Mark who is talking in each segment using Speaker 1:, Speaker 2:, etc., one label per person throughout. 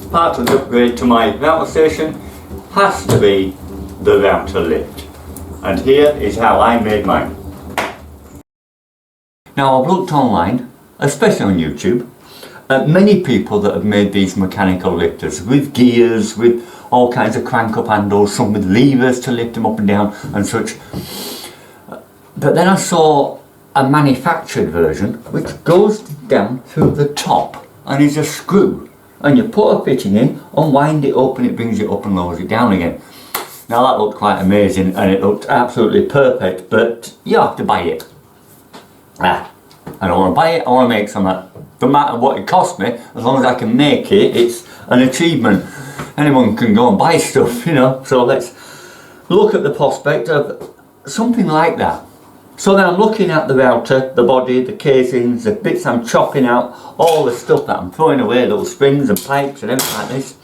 Speaker 1: part of the upgrade to my router station has to be the router lift. And here is how I made mine. Now, I've looked online, especially on YouTube, at many people that have made these mechanical lifters with gears, with all kinds of crank up handles, some with levers to lift them up and down and such. But then I saw a manufactured version which goes down through the top and is a screw, and you put a fitting in, unwind it up, and it brings it up and lowers it down again. Now that looked quite amazing and it looked absolutely perfect, but you have to buy it. I don't want to buy it, I want to make some. No matter what it costs me, as long as I can make it, it's an achievement. Anyone can go and buy stuff, you know, so let's look at the prospect of something like that. So then I'm looking at the router, the body, the casings, the bits I'm chopping out, all the stuff that I'm throwing away, little springs and pipes and everything like this.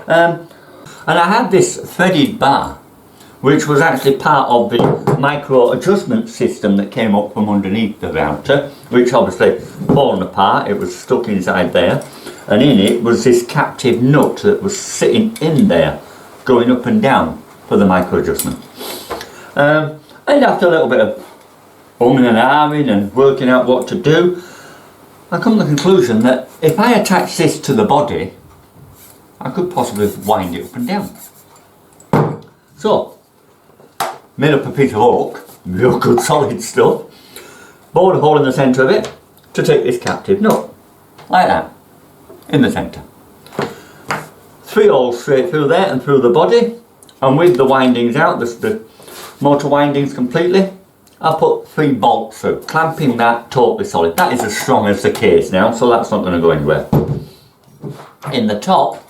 Speaker 1: And I had this threaded bar, which was actually part of the micro adjustment system that came up from underneath the router, which obviously fallen apart, it was stuck inside there, and in it was this captive nut that was sitting in there, going up and down for the micro adjustment. And after a little bit of umming and ahhing and working out what to do, I come to the conclusion that if I attach this to the body, I could possibly wind it up and down. So, made up a piece of oak, real good solid stuff, bored a hole in the centre of it to take this captive nut, like that, in the centre. 3 holes straight through there and through the body, and with the windings out, the motor windings completely, I put 3 bolts through, clamping that totally solid. That is as strong as the case now, so that's not going to go anywhere. In the top,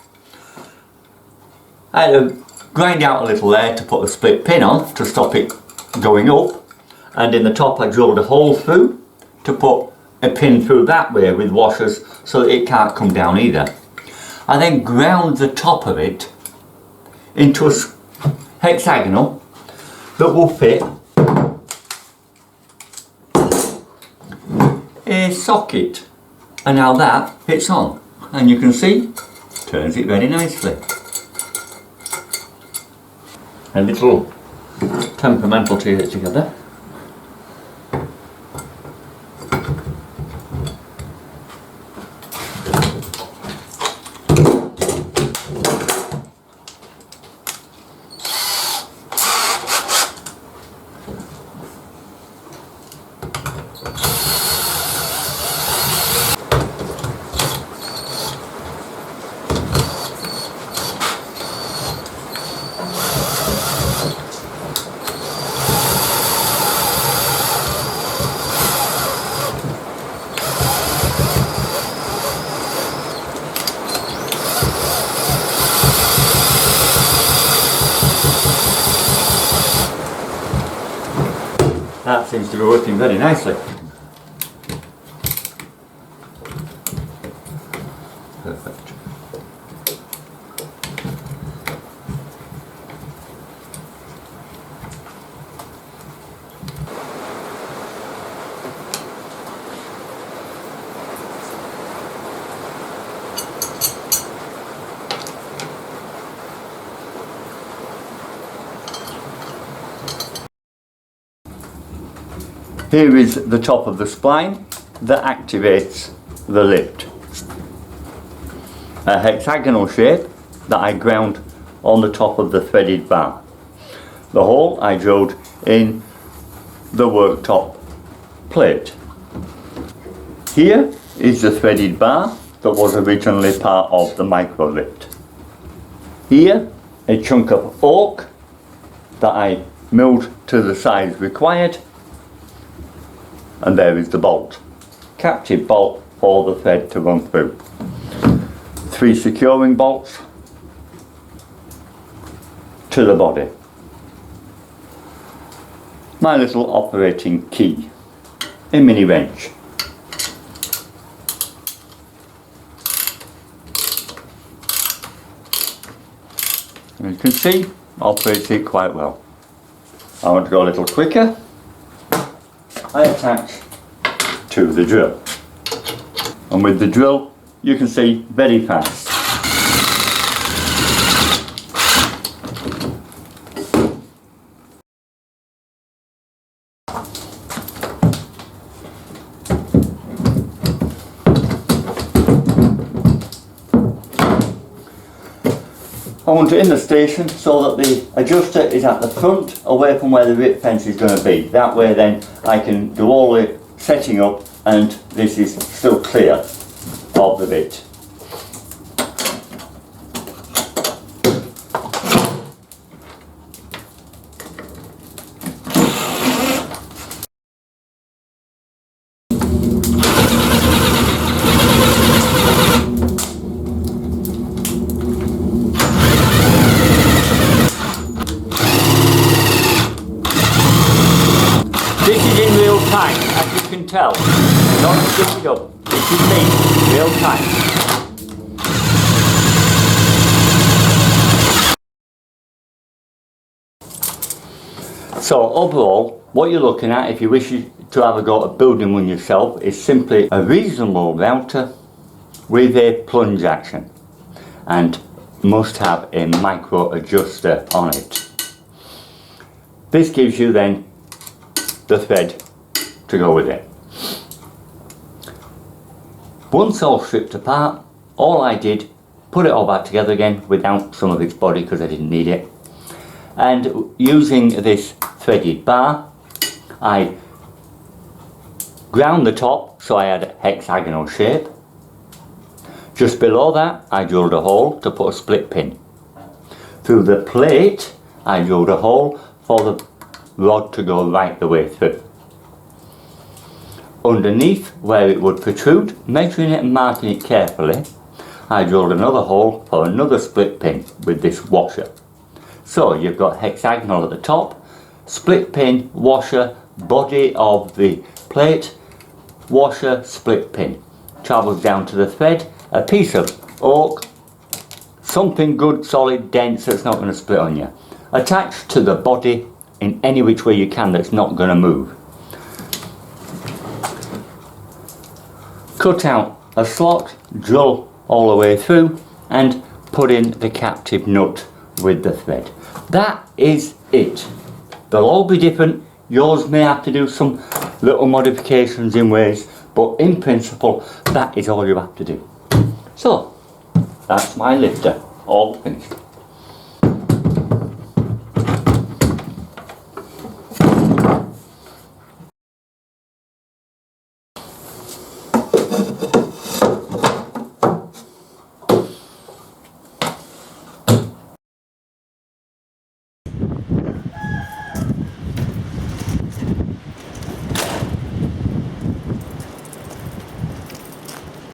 Speaker 1: I had to grind out a little there to put a split pin on to stop it going up, and in the top I drilled a hole through to put a pin through that way with washers so that it can't come down either. I then ground the top of it into a hexagonal that will fit a socket, and now that fits on, and you can see turns it very nicely. A little temperamental to it together. That seems to be working very nicely. Perfect. Here is the top of the spline that activates the lift. A hexagonal shape that I ground on the top of the threaded bar. The hole I drilled in the worktop plate. Here is the threaded bar that was originally part of the micro lift. Here, a chunk of oak that I milled to the size required. And there is the bolt, captive bolt for the thread to run through. 3 securing bolts to the body. My little operating key, a mini wrench. As you can see, operates it quite well. I want to go a little quicker. I attach to the drill, and with the drill you can see very fast I want it in the station so that the adjuster is at the front, away from where the rip fence is going to be. That way then I can do all the setting up and this is still clear of the bit. This is in real time, as you can tell. Not skip it up. This is me, real time. So overall, what you're looking at if you wish to have a go at building one yourself is simply a reasonable router with a plunge action, and must have a micro adjuster on it. This gives you then the thread to go with it. Once all stripped apart, all I did, put it all back together again without some of its body because I didn't need it, and using this threaded bar I ground the top so I had a hexagonal shape. Just below that I drilled a hole to put a split pin. Through the plate I drilled a hole for the rod to go right the way through. Underneath where it would protrude, measuring it and marking it carefully, I drilled another hole for another split pin with this washer. So you've got hexagonal at the top, split pin, washer, body of the plate, washer, split pin. Travels down to the thread, a piece of oak, something good, solid, dense that's not going to split on you. Attached to the body in any which way you can that's not going to move. Cut out a slot, drill all the way through and put in the captive nut with the thread. That is it. They'll all be different. Yours may have to do some little modifications in ways, but in principle that is all you have to do. So that's my lifter all finished.